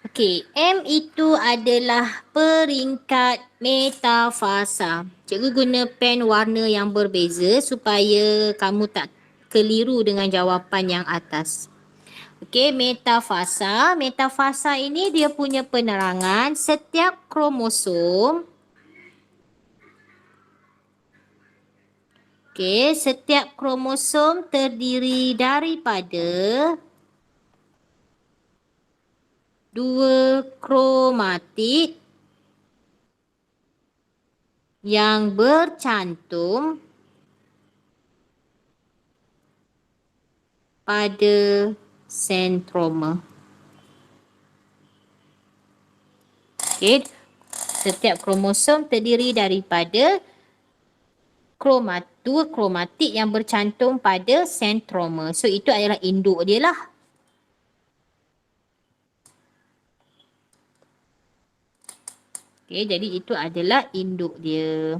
Okey, M itu adalah peringkat metafasa. Cikgu guna pen warna yang berbeza supaya kamu tak keliru dengan jawapan yang atas. Okey, metafasa. Metafasa ini dia punya penerangan setiap kromosom. Okey, setiap kromosom terdiri daripada 2 kromatik yang bercantum pada sentroma. Okey. Setiap kromosom terdiri daripada dua kromatik yang bercantum pada sentroma. So itu adalah induk dia lah. Okey, jadi itu adalah induk dia.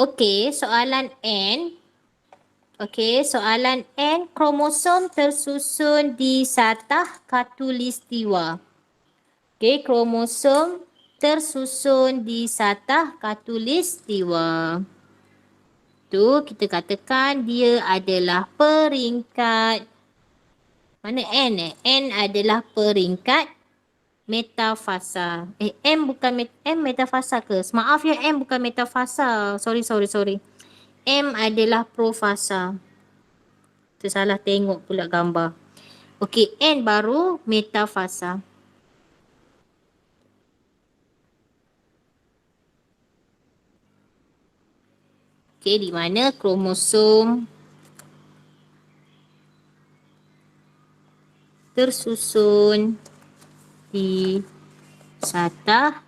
Okey, soalan N. Okey, soalan N, kromosom tersusun di satah khatulistiwa. Okey, kromosom tersusun di satah khatulistiwa. Tu kita katakan dia adalah peringkat mana N N adalah peringkat metafasa. M bukan M metafasa ke? Maaf ya, M bukan metafasa. Sorry. M adalah profasa. Tersalah tengok pula gambar. Okey, N baru metafasa. Okey, di mana kromosom tersusun di satah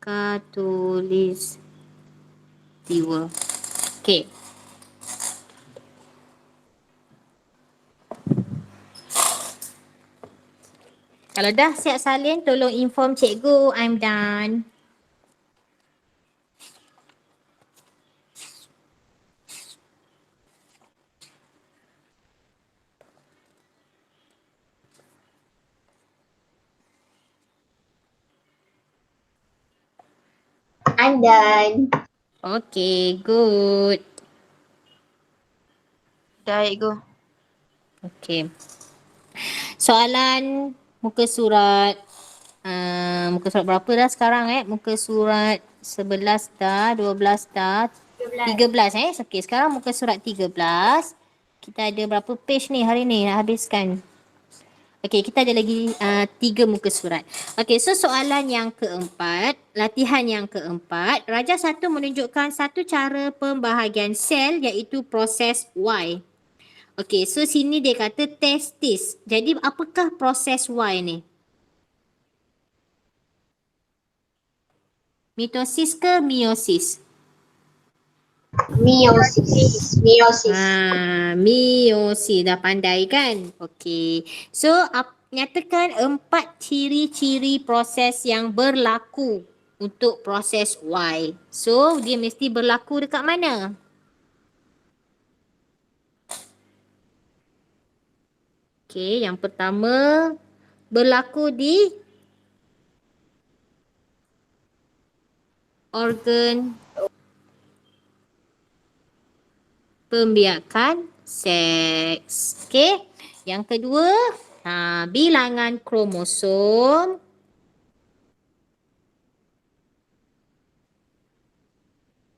khatulistiwa. Okey. Kalau dah siap salin, tolong inform cikgu. I'm done. I'm done. Okay, good. Dah, cikgu. Okay. Soalan muka surat. Muka surat berapa dah sekarang Muka surat 11 dah, 12 dah, 13 Okay, sekarang muka surat 13. Kita ada berapa page ni hari ni nak habiskan? Okay, kita ada lagi 3 muka surat. Okay, so soalan yang keempat, latihan yang keempat, Rajah 1 menunjukkan satu cara pembahagian sel iaitu proses Y. Okay, so sini dia kata testis. Jadi apakah proses Y ni? Mitosis ke meiosis? Meiosis. Meiosis. Dah pandai kan? Okey. So, nyatakan 4 ciri-ciri proses yang berlaku untuk proses Y. So, dia mesti berlaku dekat mana? Okey, yang pertama berlaku di organ pembiakan seks. Okey. Yang kedua, bilangan kromosom.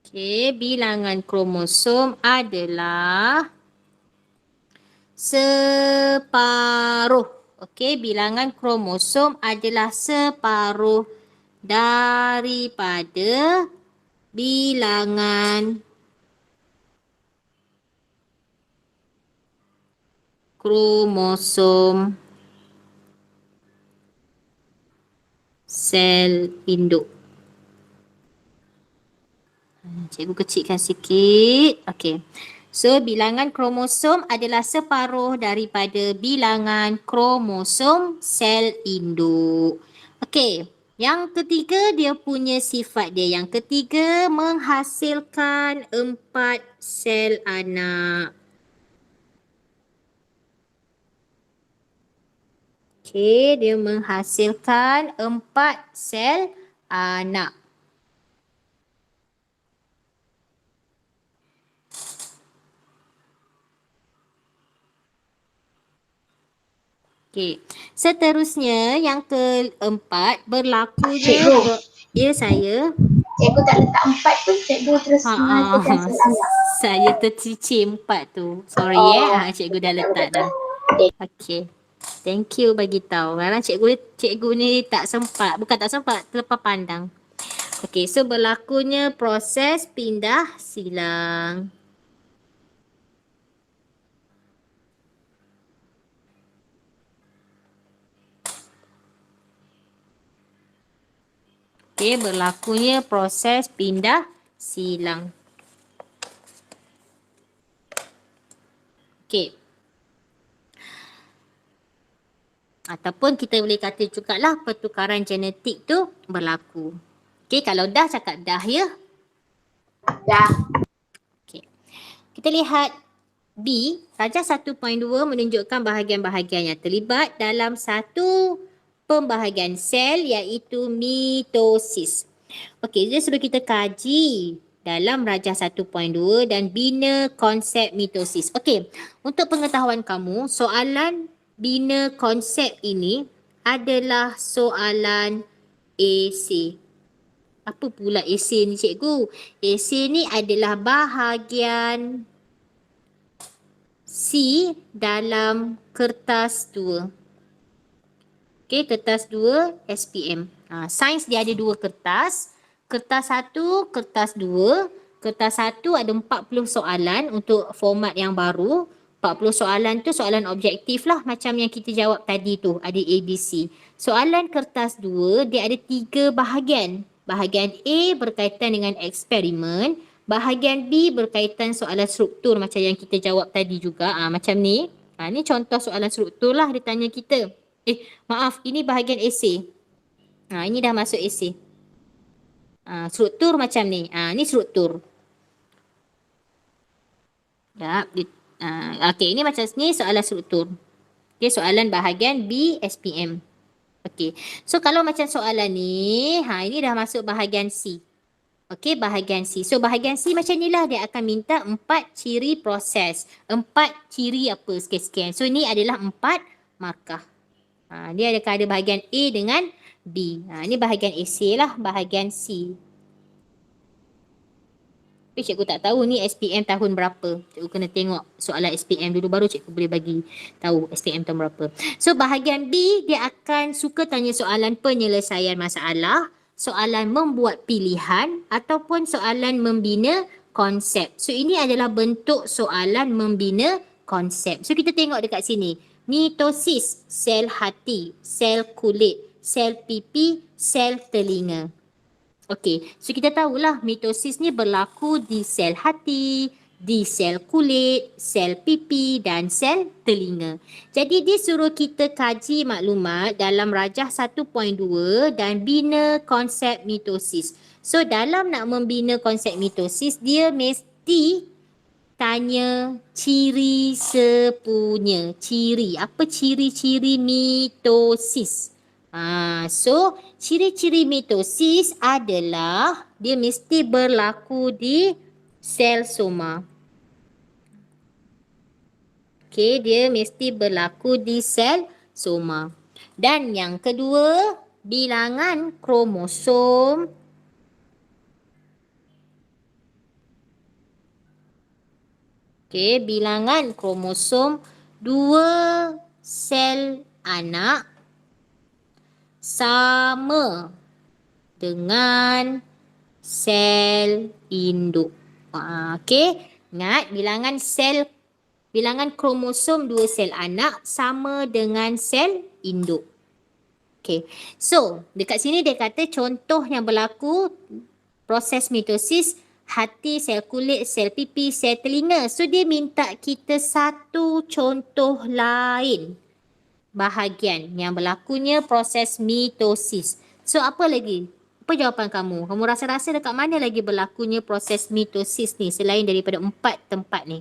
Okey, bilangan kromosom adalah separuh. Okey, bilangan kromosom adalah separuh daripada bilangan kromosom sel induk. Cikgu kecilkan sikit. Okey. So, bilangan kromosom adalah separuh daripada bilangan kromosom sel induk. Okey. Yang ketiga, dia punya sifat dia. Yang ketiga, menghasilkan 4 sel anak. Okey, dia menghasilkan 4 sel anak. Okey. Seterusnya yang keempat berlakunya Cikgu. ya saya. cikgu tak letak 4 tu, cikgu terus mengatakan Ha, sel anak. saya tercicir 4 tu. Sorry cikgu dah letak dah. Okey. Thank you bagi tahu. Kadang cikgu ni tak sempat, bukan tak sempat, terlepas pandang. Okey, so berlakunya proses pindah silang. Okey, berlakunya proses pindah silang. Okey. Ataupun kita boleh kata jugalah pertukaran genetik tu berlaku. Okey, kalau dah cakap dah ya. Dah. Okey. Kita lihat B, rajah 1.2 menunjukkan bahagian-bahagian yang terlibat dalam satu pembahagian sel iaitu mitosis. Okey, jadi sebelum kita kaji dalam rajah 1.2 dan bina konsep mitosis. Okey, untuk pengetahuan kamu, soalan bina konsep ini adalah soalan esei. Apa pula esei ni cikgu? Esei ni adalah bahagian C dalam kertas 2. Okey, kertas 2 SPM. Sains dia ada 2 kertas. Kertas 1, kertas 2. Kertas 1 ada 40 soalan untuk format yang baru. 40 soalan tu soalan objektif lah macam yang kita jawab tadi tu. Ada ABC. Soalan kertas 2 dia ada 3 bahagian. Bahagian A berkaitan dengan eksperimen. Bahagian B berkaitan soalan struktur macam yang kita jawab tadi juga. Macam ni. Ni contoh soalan struktur lah dia tanya kita. Maaf, ini bahagian esei. Ini dah masuk esei. Struktur macam ni. Ni struktur. Okey, ini macam ni soalan struktur. Okey, soalan bahagian B SPM. Okey. So kalau macam soalan ni, ini dah masuk bahagian C. Okey, bahagian C. So bahagian C macam ni lah, dia akan minta 4 ciri proses. 4 ciri apa sekian-sekian. So ni adalah 4 markah. Dia ada bahagian A dengan B. Ini bahagian esei lah, bahagian C. Tapi cikgu tak tahu ni SPM tahun berapa. Cikgu kena tengok soalan SPM dulu baru cikgu boleh bagi tahu SPM tahun berapa. So bahagian B dia akan suka tanya soalan penyelesaian masalah, soalan membuat pilihan ataupun soalan membina konsep. So ini adalah bentuk soalan membina konsep. So kita tengok dekat sini. Mitosis, sel hati, sel kulit, sel pipi, sel telinga. Okey, so kita tahulah mitosis ni berlaku di sel hati, di sel kulit, sel pipi dan sel telinga. Jadi dia suruh kita kaji maklumat dalam rajah 1.2 dan bina konsep mitosis. So dalam nak membina konsep mitosis, dia mesti tanya ciri sepunya. Ciri. Apa ciri-ciri mitosis? So ciri-ciri mitosis adalah dia mesti berlaku di sel soma. Okey, dia mesti berlaku di sel soma. Dan yang kedua, bilangan kromosom bilangan kromosom 2 sel anak sama dengan sel induk. Ingat bilangan kromosom 2 sel anak sama dengan sel induk. So dekat sini dia kata contoh yang berlaku proses mitosis hati, sel kulit, sel pipi, sel telinga. So dia minta kita satu contoh lain bahagian yang berlakunya proses mitosis. So apa lagi? Apa jawapan kamu? Kamu rasa-rasa dekat mana lagi berlakunya proses mitosis ni selain daripada 4 tempat ni?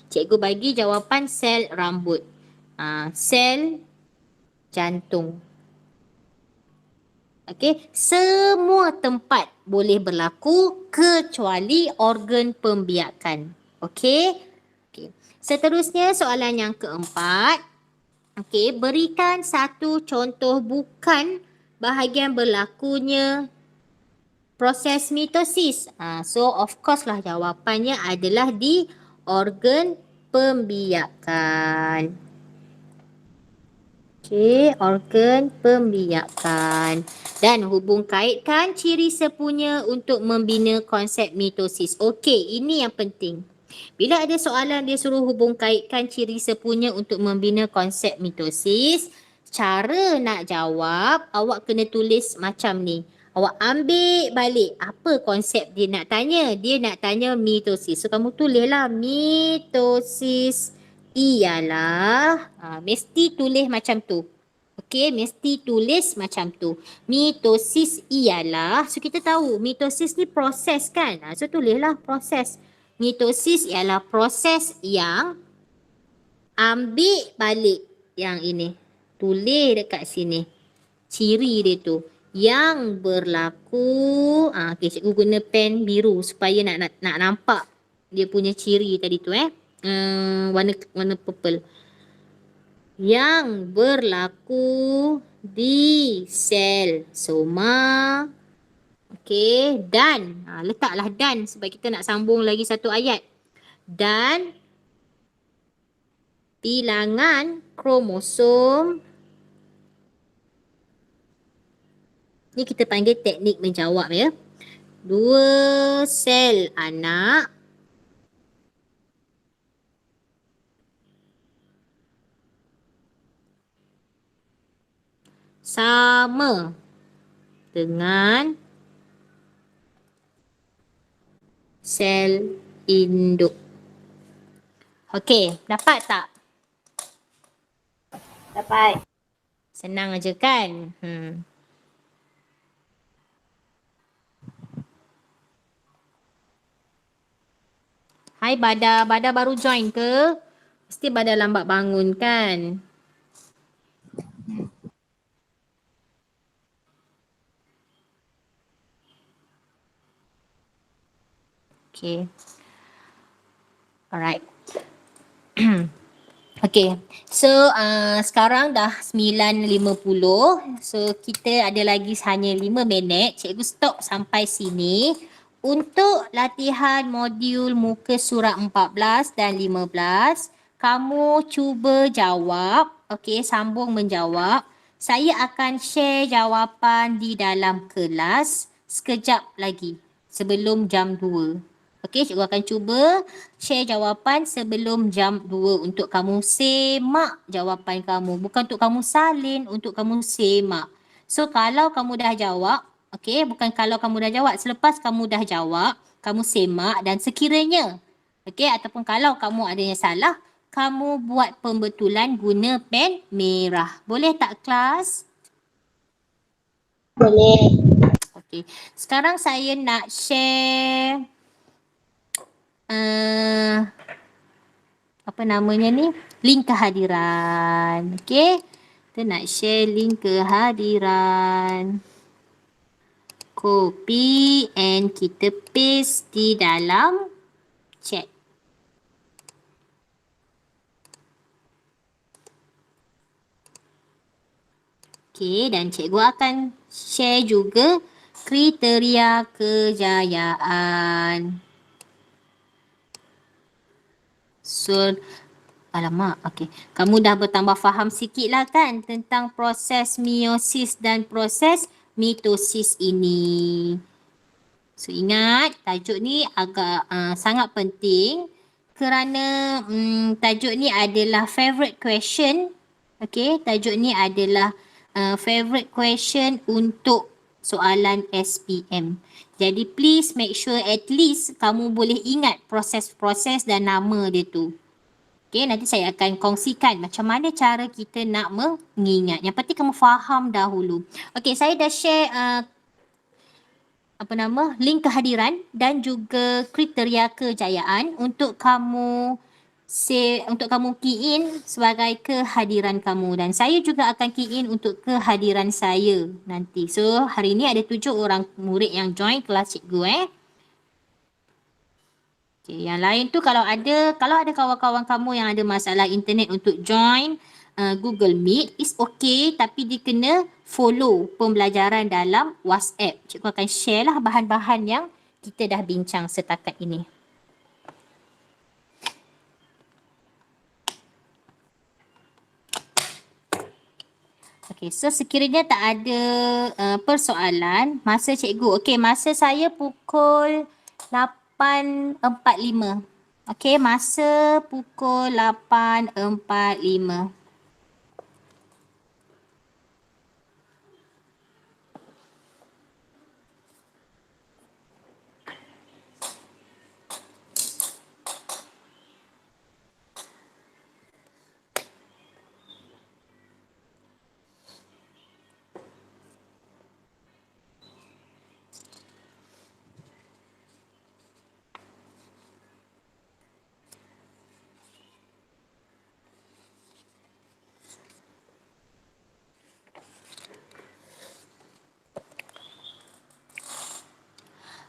Cikgu bagi jawapan sel rambut. Sel jantung. Semua tempat boleh berlaku kecuali organ pembiakan. Seterusnya soalan yang keempat. Okey, berikan satu contoh bukan bahagian berlakunya proses mitosis. So of course lah jawapannya adalah di organ pembiakan. Okey, organ pembiakan. Dan hubung kaitkan ciri sepunya untuk membina konsep mitosis. Okey, ini yang penting. Bila ada soalan dia suruh hubung kaitkan ciri sepunya untuk membina konsep mitosis, cara nak jawab awak kena tulis macam ni. Awak ambil balik apa konsep dia nak tanya. Dia nak tanya mitosis. So kamu tulislah mitosis ialah, mesti tulis macam tu. Okey, mesti tulis macam tu. Mitosis ialah, so kita tahu mitosis ni proses kan. So tulislah proses. Mitosis ialah proses yang ambil balik yang ini. Tulis dekat sini. Ciri dia tu. Yang berlaku, okay, cikgu guna pen biru supaya nak nampak dia punya ciri tadi tu warna purple. Yang berlaku di sel soma. Okey, dan letaklah dan sebab kita nak sambung lagi satu ayat. Dan bilangan kromosom. Ni kita panggil teknik menjawab ya. Dua sel anak sama dengan sel induk. Okey, dapat tak? Dapat. Senang aja kan? Hai Bada, Bada baru join ke? Mesti Bada lambat bangun kan? Okay. Alright. Okay. So sekarang dah 9.50. So kita ada lagi hanya 5 minit. Cikgu stop sampai sini. Untuk latihan modul muka surat 14 dan 15, kamu cuba jawab. Okay, sambung menjawab. Saya akan share jawapan di dalam kelas sekejap lagi sebelum jam 2. Okey, cikgu akan cuba share jawapan sebelum jam 2 untuk kamu semak jawapan kamu. Bukan untuk kamu salin, untuk kamu semak. So, kalau kamu dah jawab, okey, bukan kalau kamu dah jawab. Selepas kamu dah jawab, kamu semak dan sekiranya, okey, ataupun kalau kamu ada yang salah, kamu buat pembetulan guna pen merah. Boleh tak kelas? Boleh. Okey, sekarang saya nak share apa namanya ni? Link kehadiran. Okey. Kita nak share link kehadiran. Copy and kita paste di dalam chat. Okey, dan cikgu akan share juga kriteria kejayaan. So, alamak, okey. Kamu dah bertambah faham sikit lah kan tentang proses meiosis dan proses mitosis ini. So, ingat tajuk ni agak sangat penting kerana tajuk ni adalah favorite question. Okey, tajuk ni adalah favorite question untuk soalan SPM. Jadi please make sure at least kamu boleh ingat proses-proses dan nama dia tu. Okay, nanti saya akan kongsikan macam mana cara kita nak mengingat. Yang penting kamu faham dahulu. Okay, saya dah share link kehadiran dan juga kriteria kejayaan untuk kamu key in sebagai kehadiran kamu, dan saya juga akan key in untuk kehadiran saya nanti. So hari ni ada 7 orang murid yang join kelas cikgu Okay, yang lain tu kalau ada kawan-kawan kamu yang ada masalah internet untuk join Google Meet is okay, tapi dia kena follow pembelajaran dalam WhatsApp. Cikgu akan share lah bahan-bahan yang kita dah bincang setakat ini. Okay, so sekiranya tak ada persoalan, masa cikgu, okay, masa saya pukul 8.45. Okay, masa pukul 8.45.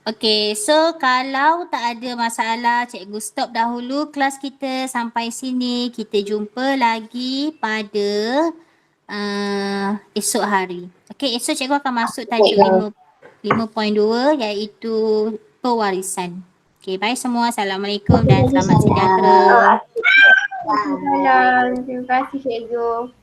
Okay, so kalau tak ada masalah, cikgu stop dahulu kelas kita sampai sini. Kita jumpa lagi pada esok hari. Okay, esok cikgu akan masuk tajuk 5.2 iaitu pewarisan. Okay, bye semua. Assalamualaikum dan selamat sejahtera. Salam. Terima kasih cikgu.